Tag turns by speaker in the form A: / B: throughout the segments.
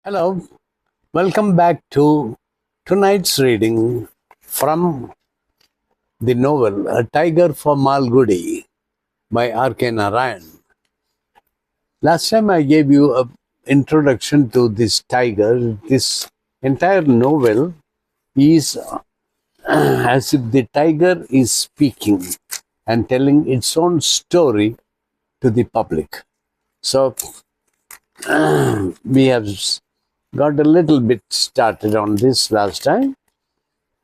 A: Hello, welcome back to tonight's reading from the novel A Tiger for Malgudi by r.k.narayan. Last time I gave you an introduction to this tiger. This entire novel is as if the tiger is speaking and telling its own story to the public. So we have got a little bit started on this last time.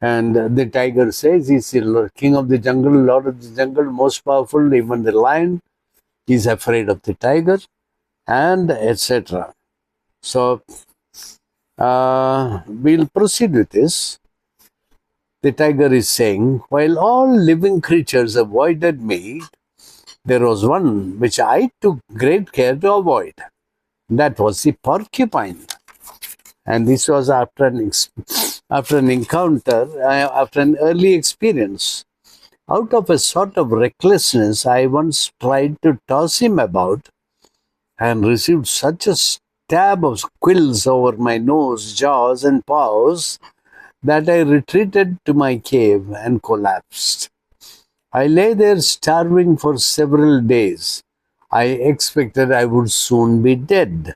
A: And the tiger says he's the king of the jungle, lord of the jungle, most powerful. Even the lion is afraid of the tiger, and etc. So we'll proceed with this. The tiger is saying, while all living creatures avoided me, there was one which I took great care to avoid. That was the porcupine. And this was after an encounter, after an early experience. Out of a sort of recklessness, I once tried to toss him about and received such a stab of quills over my nose, jaws, and paws that I retreated to my cave and collapsed. I lay there starving for several days. I expected I would soon be dead.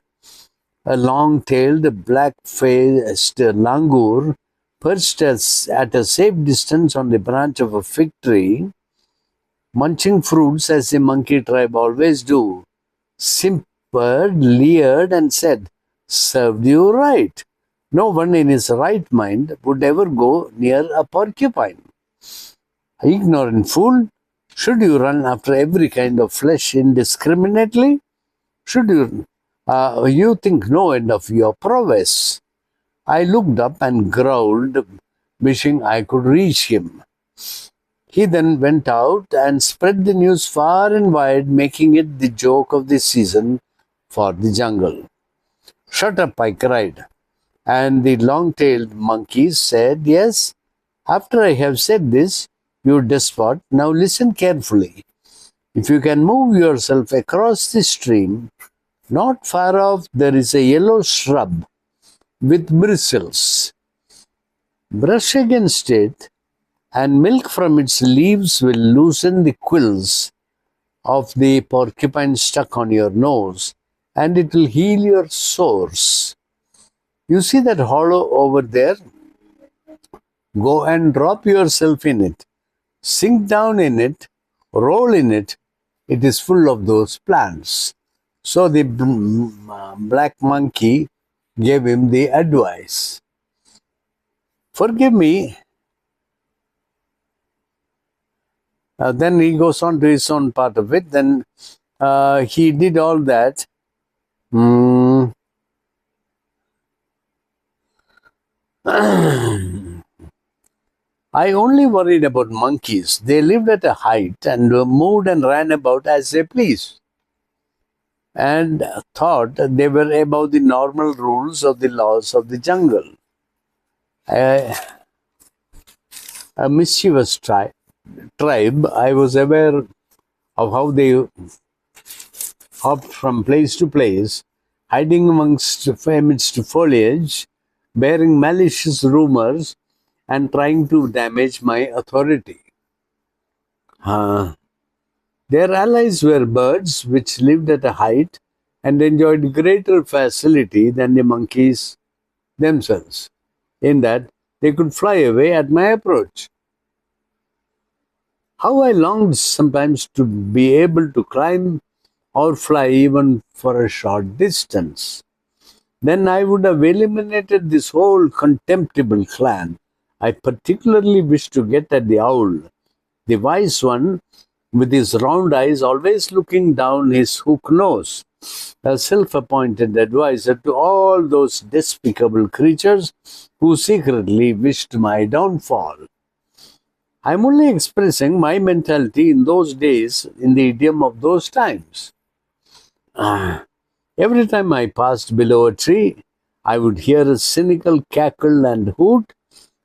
A: A long-tailed, black-faced langur perched at a safe distance on the branch of a fig tree, munching fruits as the monkey tribe always do, simpered, leered, and said, "Served you right. No one in his right mind would ever go near a porcupine. Ignorant fool, should you run after every kind of flesh indiscriminately? Should you think no end of your prowess?" I looked up and growled, wishing I could reach him. He then went out and spread the news far and wide, making it the joke of the season for the jungle. "Shut up," I cried. And the long-tailed monkeys said, "Yes, after I have said this, you despot, now listen carefully. If you can move yourself across the stream, not far off there is a yellow shrub with bristles. Brush against it, and milk from its leaves will loosen the quills of the porcupine stuck on your nose, and it will heal your sores. You see that hollow over there? Go and drop yourself in it. Sink down in it, roll in it. It is full of those plants." So the black monkey gave him the advice. "Forgive me." Then he goes on to his own part of it. Then he did all that. I only worried about monkeys. They lived at a height and moved and ran about as they pleased, and thought they were above the normal rules of the laws of the jungle. A mischievous tribe, I was aware of how they hopped from place to place, hiding amidst foliage, bearing malicious rumors, and trying to damage my authority. Their allies were birds which lived at a height and enjoyed greater facility than the monkeys themselves, in that they could fly away at my approach. How I longed sometimes to be able to climb or fly even for a short distance. Then I would have eliminated this whole contemptible clan. I particularly wished to get at the owl, the wise one with his round eyes always looking down his hook nose, a self-appointed advisor to all those despicable creatures who secretly wished my downfall. I am only expressing my mentality in those days in the idiom of those times. Every time I passed below a tree, I would hear a cynical cackle and hoot,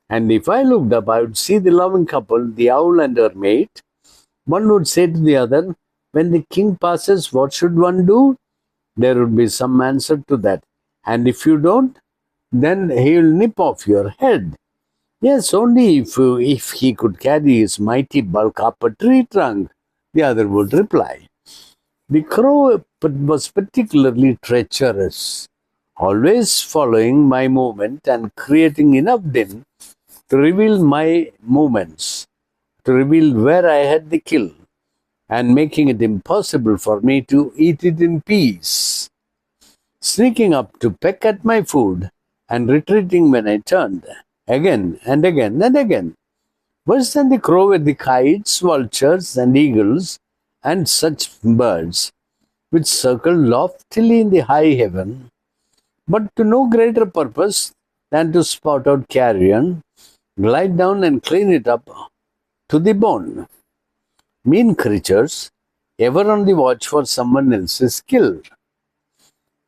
A: and if I looked up, I would see the loving couple, the owl and her mate. One would say to the other, "When the king passes, what should one do?" There would be some answer to that. And if you don't, then he'll nip off your head. Yes, only if he could carry his mighty bulk up a tree trunk, the other would reply. The crow was particularly treacherous, always following my movement and creating enough din to reveal my movements, to reveal where I had the kill, and making it impossible for me to eat it in peace. Sneaking up to peck at my food and retreating when I turned, again and again and again. Worse than the crow were the kites, vultures, and eagles, and such birds, which circled loftily in the high heaven, but to no greater purpose than to spot out carrion, glide down and clean it up to the bone. Mean creatures, ever on the watch for someone else's kill.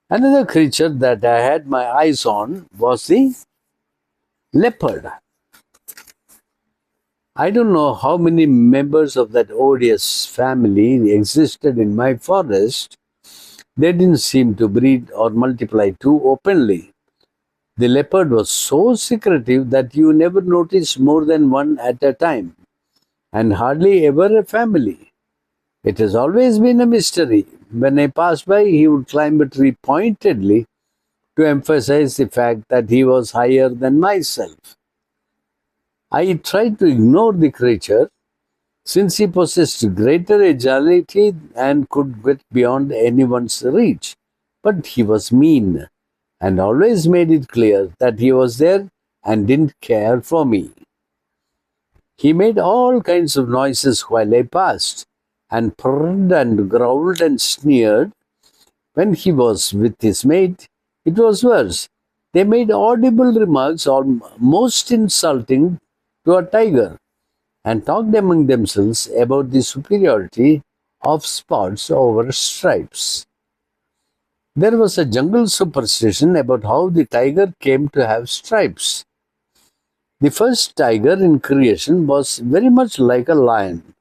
A: Another creature that I had my eyes on was the leopard. I don't know how many members of that odious family existed in my forest. They didn't seem to breed or multiply too openly. The leopard was so secretive that you never noticed more than one at a time, and hardly ever a family. It has always been a mystery. When I passed by, he would climb a tree pointedly to emphasize the fact that he was higher than myself. I tried to ignore the creature, since he possessed greater agility and could get beyond anyone's reach. But he was mean, and always made it clear that he was there and didn't care for me. He made all kinds of noises while I passed, and purred and growled and sneered. When he was with his mate, it was worse. They made audible remarks, almost insulting, to a tiger, and talked among themselves about the superiority of spots over stripes. There was a jungle superstition about how the tiger came to have stripes. The first tiger in creation was very much like a lion,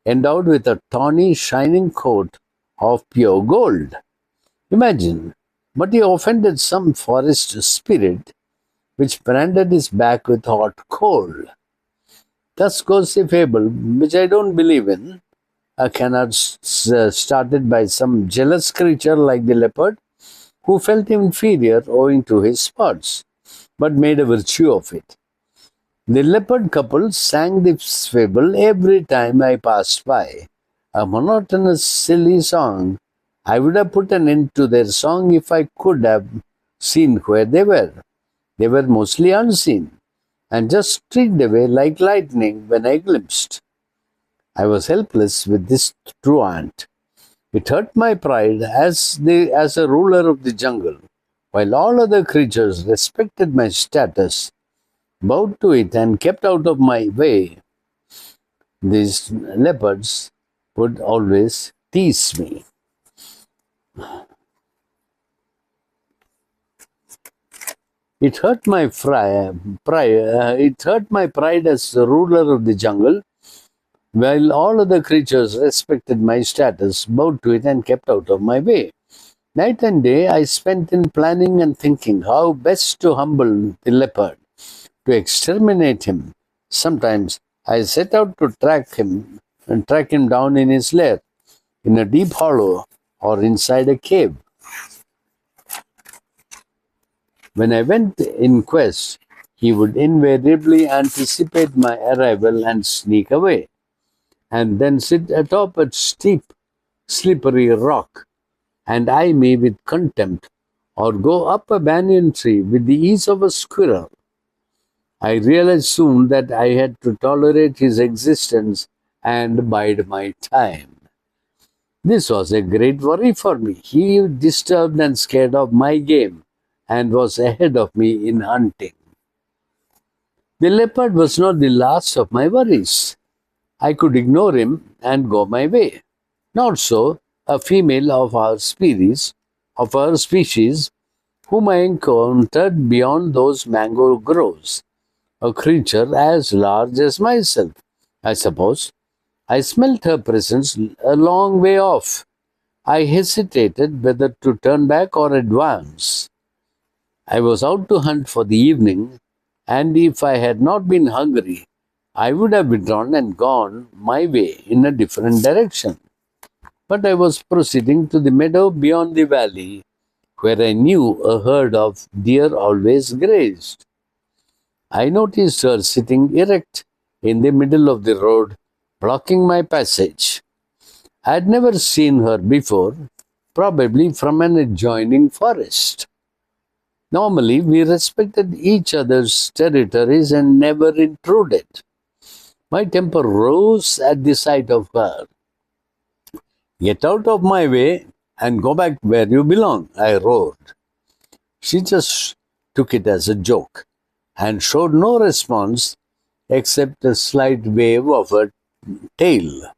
A: endowed with a tawny, shining coat of pure gold. Imagine, but he offended some forest spirit which branded his back with hot coal. Thus goes the fable, which I don't believe in. A canard started by some jealous creature like the leopard, who felt inferior owing to his spots, but made a virtue of it. The leopard couple sang this fable every time I passed by. A monotonous, silly song. I would have put an end to their song if I could have seen where they were. They were mostly unseen, and just streaked away like lightning when I glimpsed. I was helpless with this truant. It hurt my pride as a ruler of the jungle, while all other creatures respected my status, bowed to it, and kept out of my way. These leopards would always tease me. It hurt my pride as the ruler of the jungle, while all other creatures respected my status, bowed to it, and kept out of my way. Night and day I spent in planning and thinking how best to humble the leopard, to exterminate him. Sometimes I set out to track him down in his lair, in a deep hollow, or inside a cave. When I went in quest, he would invariably anticipate my arrival and sneak away, and then sit atop a steep, slippery rock and eye me with contempt, or go up a banyan tree with the ease of a squirrel. I realized soon that I had to tolerate his existence and bide my time. This was a great worry for me. He disturbed and scared off my game, and was ahead of me in hunting. The leopard was not the last of my worries. I could ignore him and go my way. Not so a female of our species, whom I encountered beyond those mango groves, a creature as large as myself, I suppose. I smelt her presence a long way off. I hesitated whether to turn back or advance. I was out to hunt for the evening, and if I had not been hungry, I would have withdrawn and gone my way in a different direction. But I was proceeding to the meadow beyond the valley, where I knew a herd of deer always grazed. I noticed her sitting erect in the middle of the road, blocking my passage. I had never seen her before, probably from an adjoining forest. Normally, we respected each other's territories and never intruded. My temper rose at the sight of her. "Get out of my way and go back where you belong," I roared. She just took it as a joke and showed no response except a slight wave of her tail.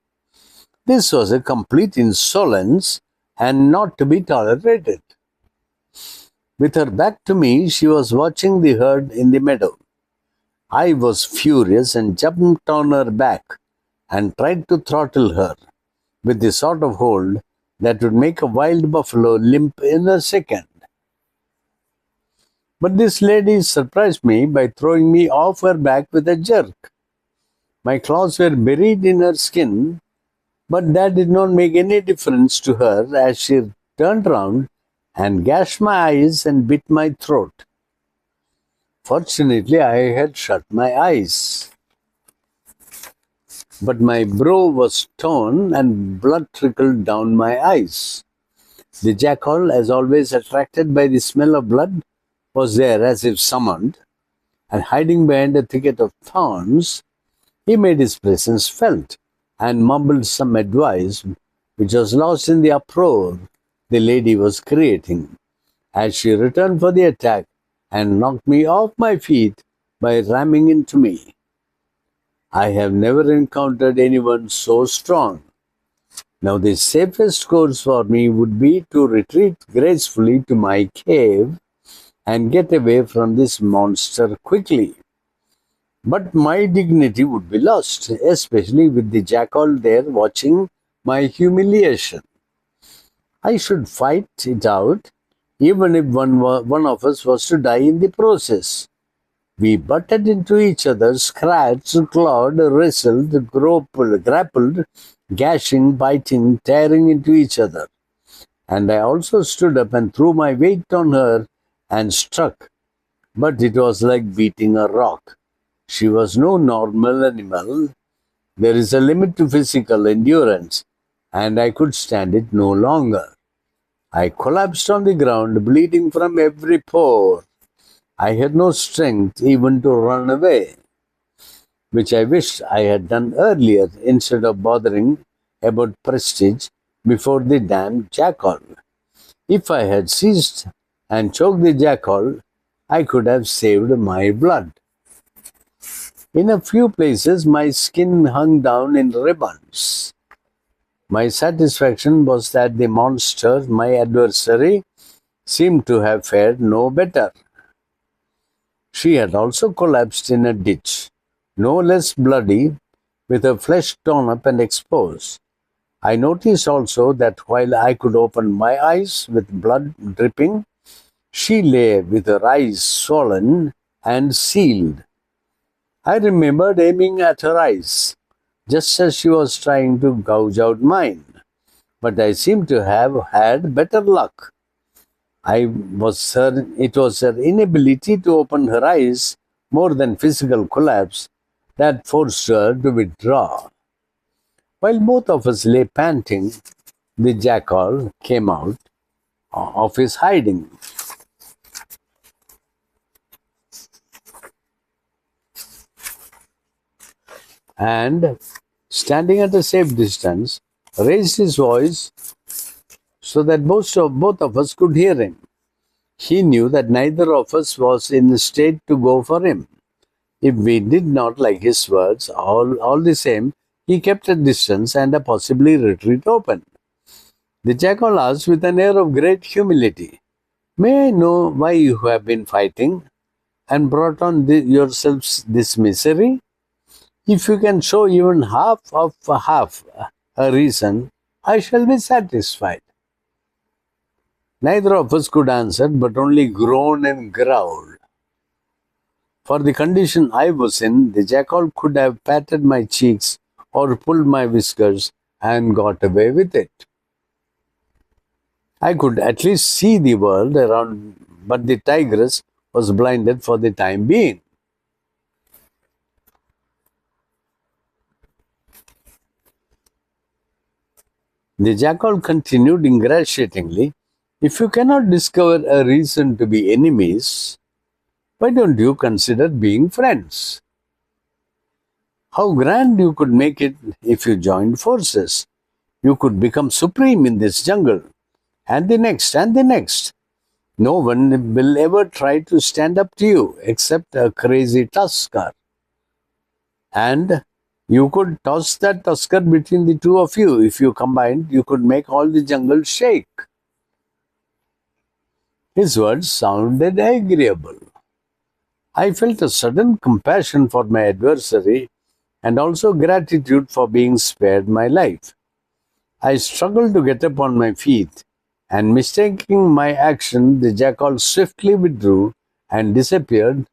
A: This was a complete insolence and not to be tolerated. With her back to me, she was watching the herd in the meadow. I was furious and jumped on her back and tried to throttle her with the sort of hold that would make a wild buffalo limp in a second. But this lady surprised me by throwing me off her back with a jerk. My claws were buried in her skin, but that did not make any difference to her as she turned round and gashed my eyes and bit my throat. Fortunately, I had shut my eyes, but my brow was torn and blood trickled down my eyes. The jackal, as always attracted by the smell of blood, was there as if summoned, and hiding behind a thicket of thorns, he made his presence felt and mumbled some advice which was lost in the uproar the lady was creating, as she returned for the attack and knocked me off my feet by ramming into me. I have never encountered anyone so strong. Now the safest course for me would be to retreat gracefully to my cave and get away from this monster quickly. But my dignity would be lost, especially with the jackal there watching my humiliation. I should fight it out, even if one of us was to die in the process. We butted into each other, scratched, clawed, wrestled, grappled, gashing, biting, tearing into each other. And I also stood up and threw my weight on her and struck, but it was like beating a rock. She was no normal animal. There is a limit to physical endurance, and I could stand it no longer. I collapsed on the ground, bleeding from every pore. I had no strength even to run away, which I wished I had done earlier instead of bothering about prestige before the damned jackal. If I had seized and choked the jackal, I could have saved my blood. In a few places, my skin hung down in ribbons. My satisfaction was that the monster, my adversary, seemed to have fared no better. She had also collapsed in a ditch, no less bloody, with her flesh torn up and exposed. I noticed also that while I could open my eyes with blood dripping, she lay with her eyes swollen and sealed. I remembered aiming at her eyes, just as she was trying to gouge out mine, but I seemed to have had better luck. It was her inability to open her eyes more than physical collapse that forced her to withdraw. While both of us lay panting, the jackal came out of his hiding. And, standing at a safe distance, raised his voice so that both of us could hear him. He knew that neither of us was in a state to go for him. If we did not like his words, all the same, he kept a distance and a possibly retreat open. The jackal asked with an air of great humility, "May I know why you have been fighting and brought on yourselves this misery? If you can show even half a reason, I shall be satisfied." Neither of us could answer, but only groaned and growled. For the condition I was in, the jackal could have patted my cheeks or pulled my whiskers and got away with it. I could at least see the world around, but the tigress was blinded for the time being. The jackal continued ingratiatingly, "If you cannot discover a reason to be enemies, why don't you consider being friends? How grand you could make it if you joined forces. You could become supreme in this jungle, and the next, and the next. No one will ever try to stand up to you except a crazy tusker. And you could toss that tusker between the two of you. If you combined, you could make all the jungle shake." His words sounded agreeable. I felt a sudden compassion for my adversary and also gratitude for being spared my life. I struggled to get up on my feet, and mistaking my action, the jackal swiftly withdrew and disappeared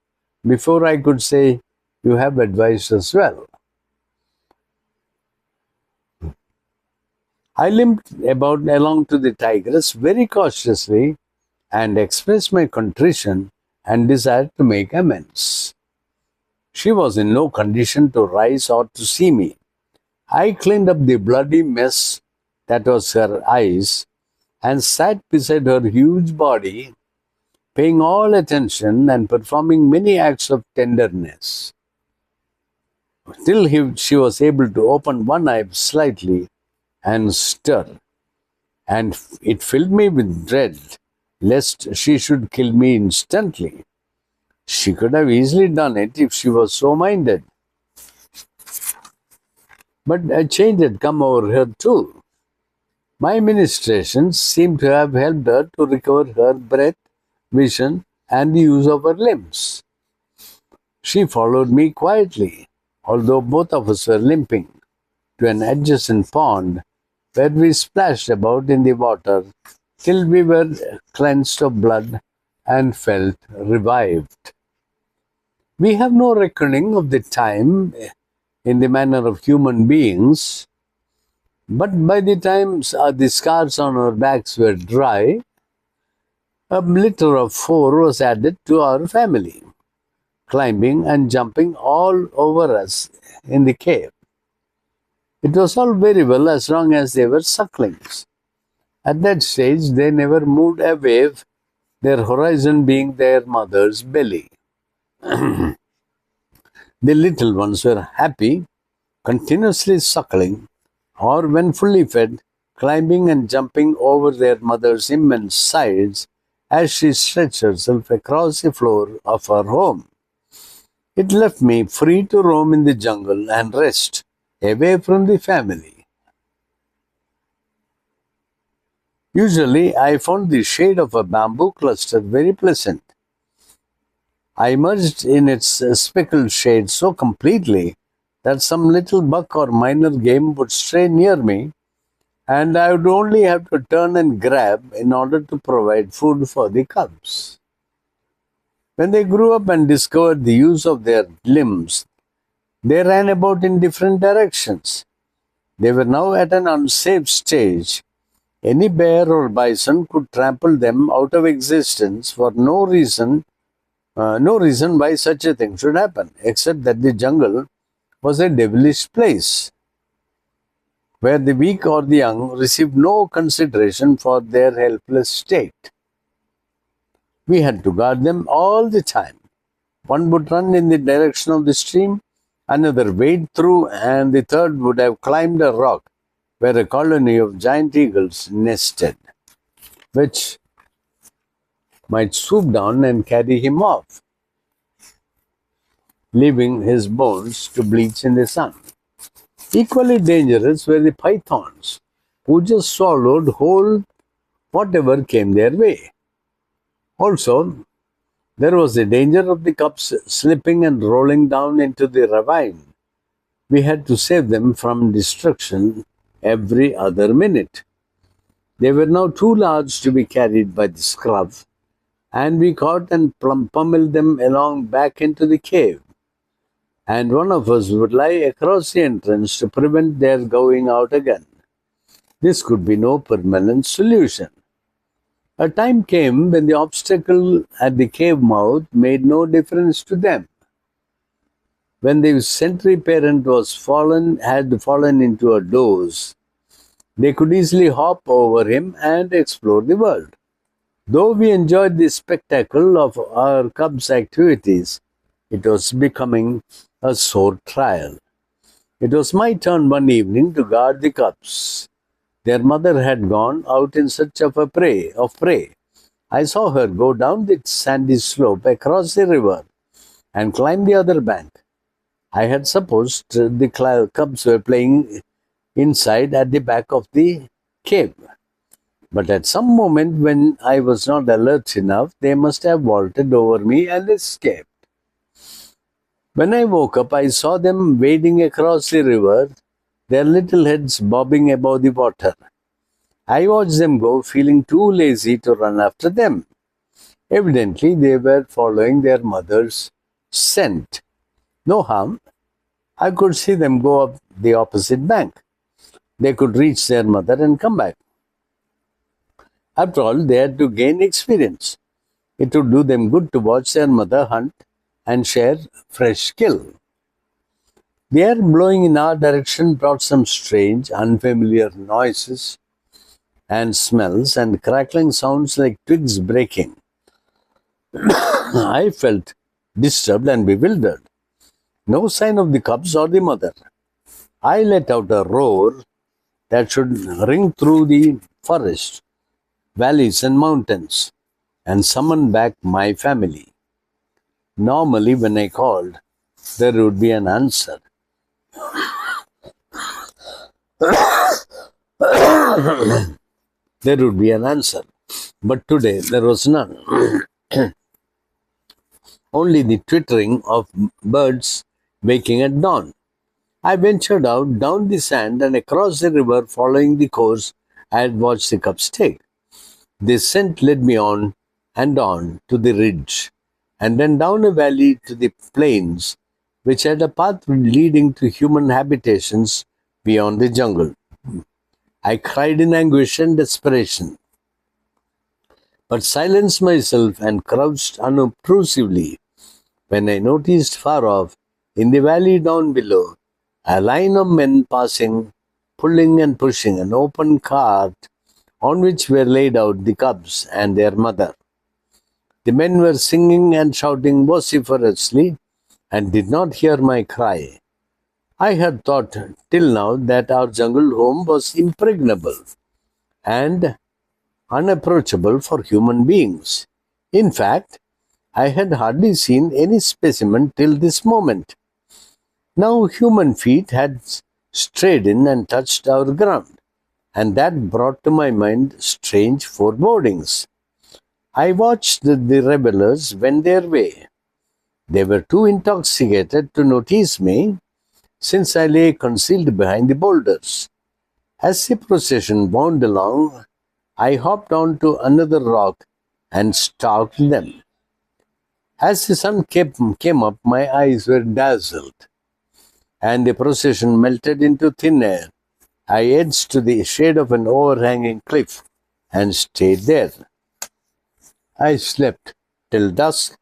A: before I could say, "You have advised us well." I limped about along to the tigress very cautiously and expressed my contrition and desire to make amends. She was in no condition to rise or to see me. I cleaned up the bloody mess that was her eyes and sat beside her huge body, paying all attention and performing many acts of tenderness, till she was able to open one eye slightly and stir, and it filled me with dread lest she should kill me instantly. She could have easily done it if she was so minded. But a change had come over her too. My ministrations seemed to have helped her to recover her breath, vision, and the use of her limbs. She followed me quietly, although both of us were limping, to an adjacent pond where we splashed about in the water till we were cleansed of blood and felt revived. We have no reckoning of the time in the manner of human beings, but by the time the scars on our backs were dry, a litter of 4 was added to our family, climbing and jumping all over us in the cave. It was all very well as long as they were sucklings. At that stage, they never moved a wave, their horizon being their mother's belly. The little ones were happy, continuously suckling, or when fully fed, climbing and jumping over their mother's immense sides as she stretched herself across the floor of her home. It left me free to roam in the jungle and rest, away from the family. Usually, I found the shade of a bamboo cluster very pleasant. I immersed in its speckled shade so completely that some little buck or minor game would stray near me, and I would only have to turn and grab in order to provide food for the cubs. When they grew up and discovered the use of their limbs, they ran about in different directions. They were now at an unsafe stage. Any bear or bison could trample them out of existence for no reason why such a thing should happen, except that the jungle was a devilish place, where the weak or the young received no consideration for their helpless state. We had to guard them all the time. One would run in the direction of the stream, another wade through, and the third would have climbed a rock where a colony of giant eagles nested, which might swoop down and carry him off, leaving his bones to bleach in the sun. Equally dangerous were the pythons, who just swallowed whole whatever came their way. Also, there was the danger of the cubs slipping and rolling down into the ravine. We had to save them from destruction every other minute. They were now too large to be carried by the scruff, and we caught and pummeled them along back into the cave. And one of us would lie across the entrance to prevent their going out again. This could be no permanent solution. A time came when the obstacle at the cave mouth made no difference to them. When the sentry parent had fallen into a doze, they could easily hop over him and explore the world. Though we enjoyed the spectacle of our cubs' activities, it was becoming a sore trial. It was my turn one evening to guard the cubs. Their mother had gone out in search of prey. I saw her go down the sandy slope across the river and climb the other bank. I had supposed the cubs were playing inside at the back of the cave. But at some moment when I was not alert enough, they must have vaulted over me and escaped. When I woke up, I saw them wading across the river, their little heads bobbing above the water. I watched them go, feeling too lazy to run after them. Evidently, they were following their mother's scent. No harm. I could see them go up the opposite bank. They could reach their mother and come back. After all, they had to gain experience. It would do them good to watch their mother hunt and share fresh kill. The air blowing in our direction brought some strange, unfamiliar noises and smells and crackling sounds like twigs breaking. I felt disturbed and bewildered. No sign of the cubs or the mother. I let out a roar that should ring through the forest, valleys and mountains, and summon back my family. Normally, when I called, there would be an answer. There would be an answer. But today, there was none. Only the twittering of birds waking at dawn. I ventured out, down the sand and across the river, following the course I had watched the cubs take. The scent led me on and on to the ridge, and then down a valley to the plains, which had a path leading to human habitations beyond the jungle. I cried in anguish and desperation, but silenced myself and crouched unobtrusively when I noticed far off, in the valley down below, a line of men passing, pulling and pushing an open cart on which were laid out the cubs and their mother. The men were singing and shouting vociferously and did not hear my cry. I had thought till now that our jungle home was impregnable and unapproachable for human beings. In fact, I had hardly seen any specimen till this moment. Now human feet had strayed in and touched our ground, and that brought to my mind strange forebodings. I watched the revelers wend their way. They were too intoxicated to notice me, since I lay concealed behind the boulders. As the procession wound along, I hopped onto another rock and stalked them. As the sun came up, my eyes were dazzled, and the procession melted into thin air. I edged to the shade of an overhanging cliff and stayed there. I slept till dusk.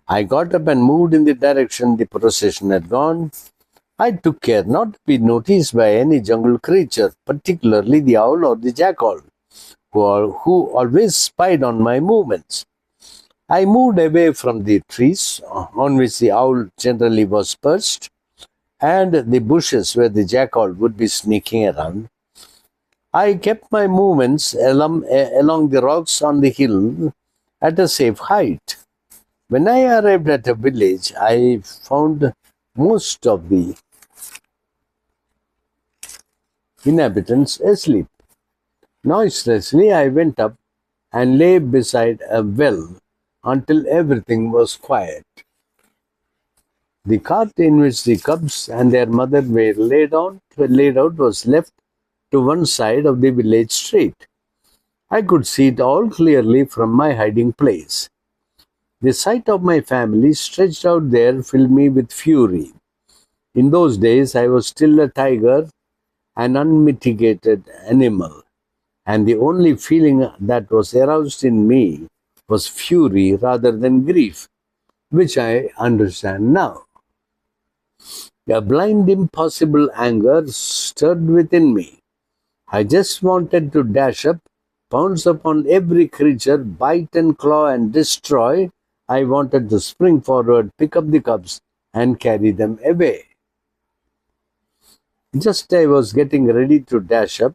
A: I got up and moved in the direction the procession had gone. I took care not to be noticed by any jungle creature, particularly the owl or the jackal, who always spied on my movements. I moved away from the trees on which the owl generally was perched, and the bushes where the jackal would be sneaking around. I kept my movements along the rocks on the hill at a safe height. When I arrived at a village, I found most of the inhabitants asleep. Noiselessly, I went up and lay beside a well until everything was quiet. The cart in which the cubs and their mother were laid out was left to one side of the village street. I could see it all clearly from my hiding place. The sight of my family stretched out there filled me with fury. In those days, I was still a tiger, an unmitigated animal, and the only feeling that was aroused in me was fury rather than grief, which I understand now. A blind, impossible anger stirred within me. I just wanted to dash up, pounce upon every creature, bite and claw and destroy. I wanted to spring forward, pick up the cubs, and carry them away. Just as I was getting ready to dash up,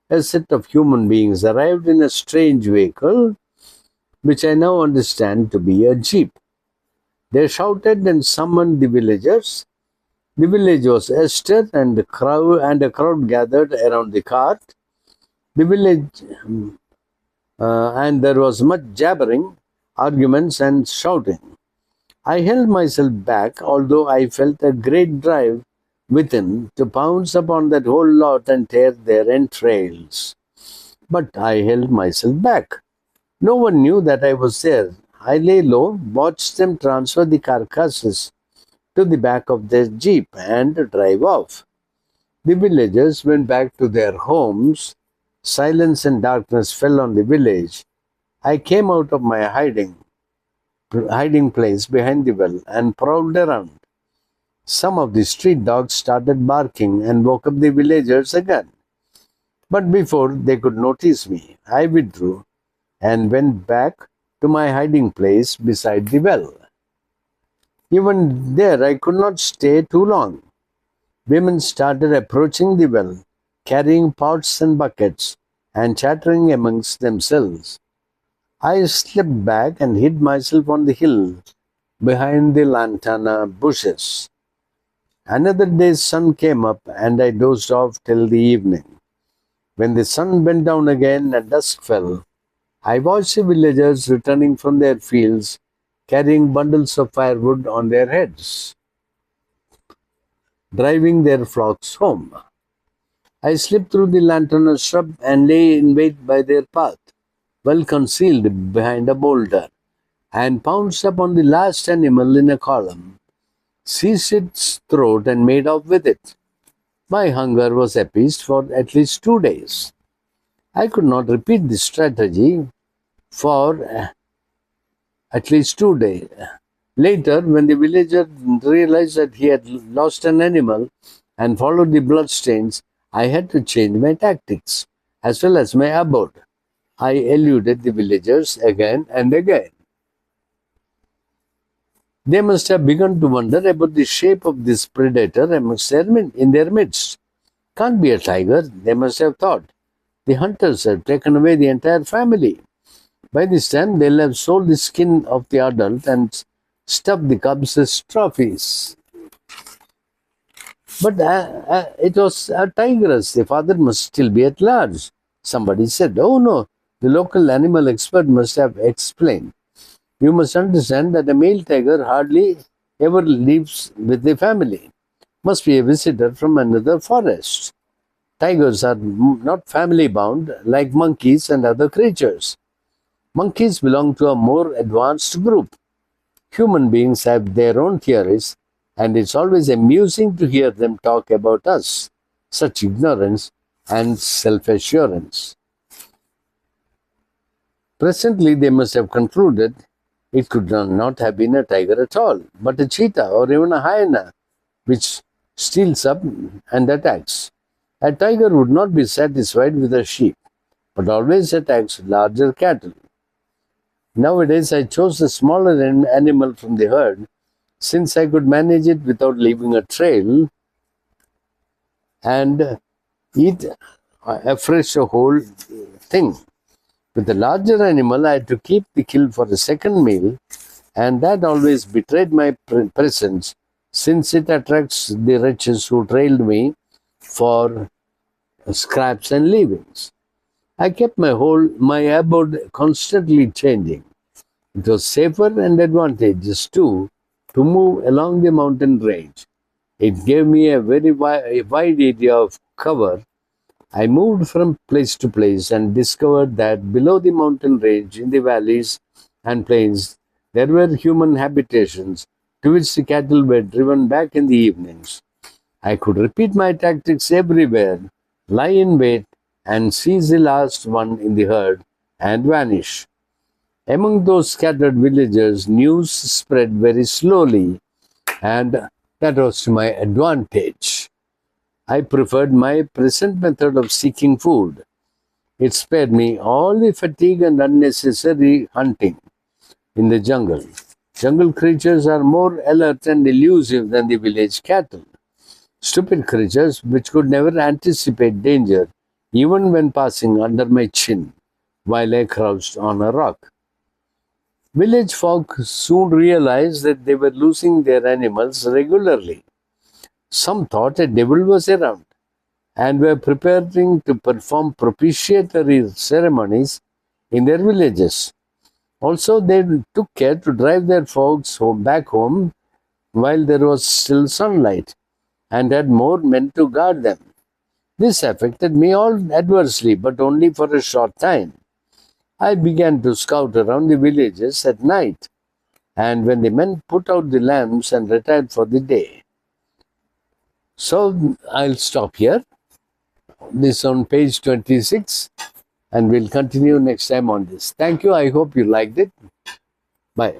A: a set of human beings arrived in a strange vehicle, which I now understand to be a jeep. They shouted and summoned the villagers. The village was stirred, and a crowd gathered around the cart. The village, and there was much jabbering, arguments, and shouting. I held myself back, although I felt a great drive within to pounce upon that whole lot and tear their entrails. But I held myself back. No one knew that I was there. I lay low, watched them transfer the carcasses to the back of their jeep and drive off. The villagers went back to their homes. Silence and darkness fell on the village. I came out of my hiding place behind the well and prowled around. Some of the street dogs started barking and woke up the villagers again. But before they could notice me, I withdrew and went back to my hiding place beside the well. Even there, I could not stay too long. Women started approaching the well, carrying pots and buckets, and chattering amongst themselves. I slipped back and hid myself on the hill behind the lantana bushes. Another day's sun came up, and I dozed off till the evening. When the sun went down again and dusk fell, I watched the villagers returning from their fields, carrying bundles of firewood on their heads, driving their flocks home. I slipped through the lantana shrub and lay in wait by their path, well concealed behind a boulder, and pounced upon the last animal in a column, seized its throat and made off with it. My hunger was appeased for at least 2 days. I could not repeat this strategy for at least 2 days. Later, when the villager realized that he had lost an animal and followed the bloodstains, I had to change my tactics as well as my abode. I eluded the villagers again and again. They must have begun to wonder about the shape of this predator in their midst. Can't be a tiger, they must have thought. The hunters have taken away the entire family. By this time, they'll have sold the skin of the adult and stuffed the cubs as trophies. But it was a tigress. The father must still be at large. Somebody said, "Oh no, the local animal expert must have explained. You must understand that a male tiger hardly ever lives with the family. Must be a visitor from another forest. Tigers are not family bound like monkeys and other creatures. Monkeys belong to a more advanced group. Human beings have their own theories, and it's always amusing to hear them talk about us. Such ignorance and self-assurance." Presently, they must have concluded it could not have been a tiger at all, but a cheetah or even a hyena, which steals up and attacks. A tiger would not be satisfied with a sheep, but always attacks larger cattle. Nowadays, I chose a smaller animal from the herd, since I could manage it without leaving a trail and eat afresh a whole thing. With the larger animal, I had to keep the kill for a second meal, and that always betrayed my presence, since it attracts the wretches who trailed me for scraps and leavings. I kept my abode constantly changing. It was safer and advantageous too to move along the mountain range. It gave me a very wide area of cover. I moved from place to place and discovered that below the mountain range, in the valleys and plains, there were human habitations to which the cattle were driven back in the evenings. I could repeat my tactics everywhere, lie in wait, and seize the last one in the herd and vanish. Among those scattered villagers, news spread very slowly, and that was to my advantage. I preferred my present method of seeking food. It spared me all the fatigue and unnecessary hunting in the jungle. Jungle creatures are more alert and elusive than the village cattle. Stupid creatures which could never anticipate danger, even when passing under my chin while I crouched on a rock. Village folk soon realized that they were losing their animals regularly. Some thought a devil was around and were preparing to perform propitiatory ceremonies in their villages. Also, they took care to drive their folks back home while there was still sunlight and had more men to guard them. This affected me all adversely, but only for a short time. I began to scout around the villages at night, and when the men put out the lamps and retired for the day. So I'll stop here. This on page 26, and we'll continue next time on this. Thank you. I hope you liked it. Bye.